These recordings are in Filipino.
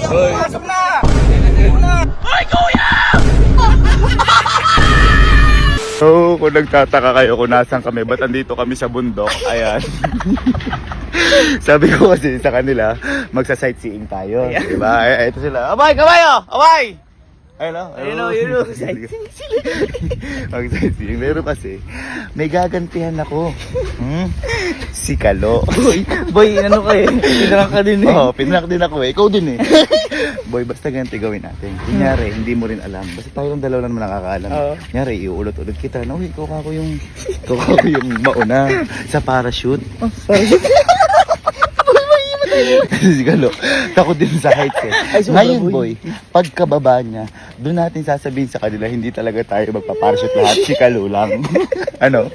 Hoy! Pasok na! Hoy, kuya! So, kung nagtataka kayo kung nasan kami, ba't andito kami sa bundok, ayan. Sabi ko kasi sa kanila, magsa-sightseeing tayo, diba? Ay, ito sila, abay, kabayo! Abay! Ayun o. Mag-sightseeing. Meron kasi, may gagantihan ako. Si Kalo. Boy, ano ka eh? Pinangang ka din eh. Oo, pinanak din ako eh. Ikaw din eh. Boy, basta ganito gawin natin. Kunyari, hindi mo rin alam. Basta tayo lang dalawa naman nakakaalam. Kunyari, iuulot-ulot kita. Uy, ikaw ako yung mauna sa parachute. Si Kalo, takot din sa heights eh. Ngayon boy, pagkababa niya, doon natin sasabihin sa kanila, hindi talaga tayo magpaparachute lahat. Si Kalo lang. Ano?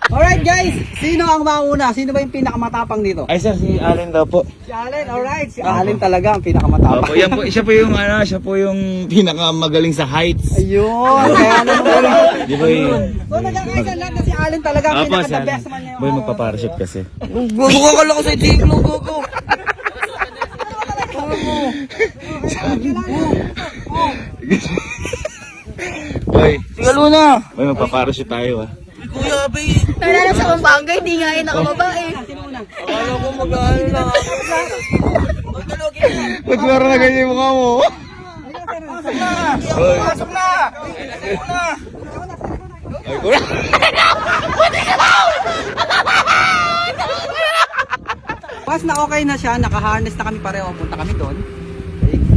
Alright guys, sino ang mauna? Sino ba yung pinakamatapang dito? Ay sir, si Allen daw po. Si Allen, alright. Si Allen talaga ang pinakamatapang. Opo, yan po, siya po yung pinakamagaling sa heights. Ayun, kaya ano naman. Di ba yun? So nagkakaisa lahat na si Allen talaga ang Opo, pinaka-the best man niya. Boy, magpaparachute kasi. Gugo ka lang sa tiglo, gugo. Boy, Tingalo na. boy, magpaparachute tayo ah. Kuya, bay. Nalala sa Pampanga, hindi nga yun nakababa eh. Akala ko mag-ano na. Ba't mara na ganyan yung mukha mo? Pasok na! Pasok na! Ay, kura! Once na okay na siya, naka-harness na kami pareho, punta kami doon.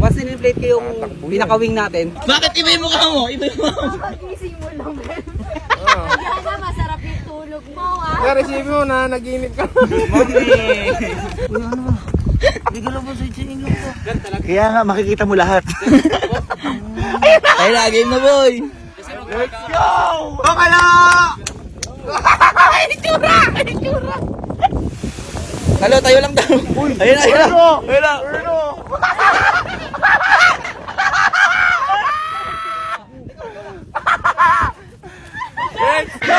Once in-inflate ko yung pinaka-wing natin. Bakit iba yung mukha mo? Iba yung mukha mo. Pag-ising mo lang. Kaya na, masarap yung tulog mo ah. Kaya receive mo na, nag-inip ka. Kaya nga, makikita mo lahat. Ay, lagi na boy! Let's go! Bakala! Halo, tayo lang daw. Ayun na, ayun na. Ayun na! Let's go!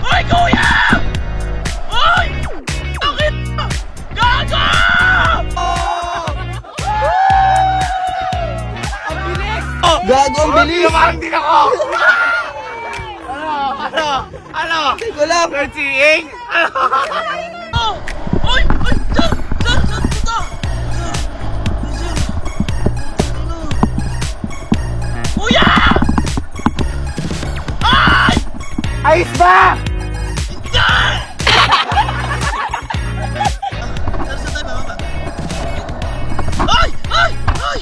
Hoy, kuya! Hoy! Bakit? Gago! Gago ang bilis! Parang din ako! Ano? Teko lang! Searching? Oy! Oy! Sir! Sir! Sir! Puta! Kuya! Ay! Ayos ba? Ay! Ay! Ay!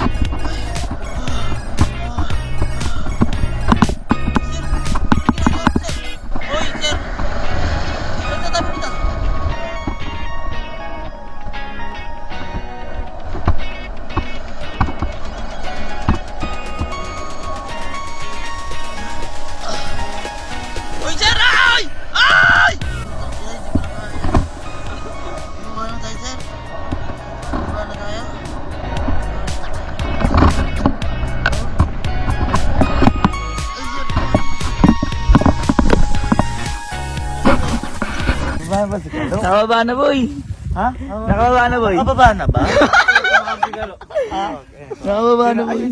Oy, sir! Sir, tayo punta. Oy, sir! Ay! Ay! Ano tayo, sir? Ano tayo? Ba ba si Kalo? Nakababa na boy! Ha? Nakababa na boy! Nakababa na ba? Nakababa na boy!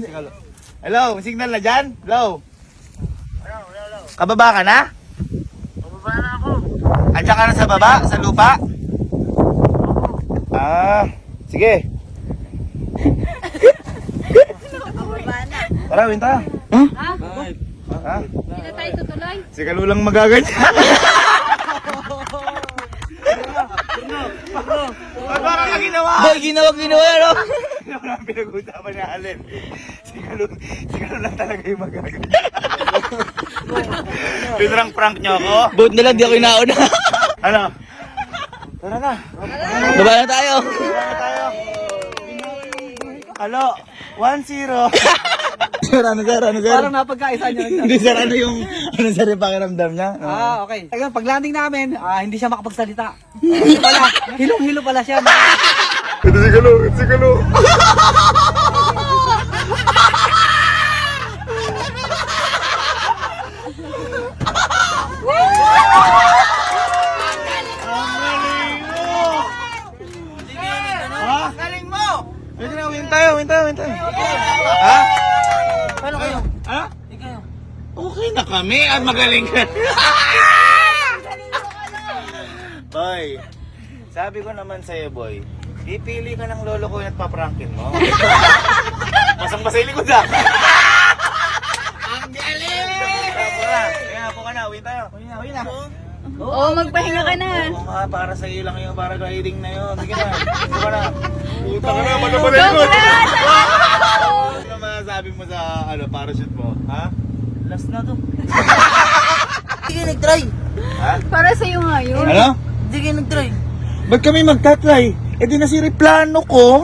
Hello, signal na dyan? Hello? Kababa ka na? Pababa na ako. Andiyan ka na sa baba? Sa lupa? Ah, sige. Tara, winta. Ha? Hindi na tayo tutuloy. Si Kalo lang magaganyan. Ba't parang na ginawa? Boy, ginawa no? Ano lang pinag-uusapan ni Allen? Si Kalo lang talaga yung magaganyan. Pinrang prank niyo ako? Buti na lang di ako inauna. Ano? Tara na. Baba na tayo! Halo, 1-0. Sir, ano sir? Parang napagkaisa niya. Hindi sir, ano sir yung pakiramdam niya? Okay. Ayun, pag landing namin, hindi siya makapagsalita. Pala, hilong-hilo pala siya. Ito si Kalo. tayo. Ha? Paano kayo? Ha? Ikaw. Okay na kami at magaling ka. Boy, sabi ko naman sa'yo, boy, ipili ka ng lolo ko at paprankin mo. Masang-basa yung likod ah. Ang galing! Kaya po ka na, uwi tayo. Uwi na. Oo, magpahinga ka na. Oo nga, para sa iyo lang yung paragliding na yun. Sige na, uwi ka na. Puta ka na, malabas yung likod. Ano masasabi mo sa parachute mo? Ha? Last na to. Hindi kayo nag-try. Ha? Para sa'yo nga yun. Ano? Hindi kayo nag-try. Ba't kami magtatry? Eh di nasiriplano ko.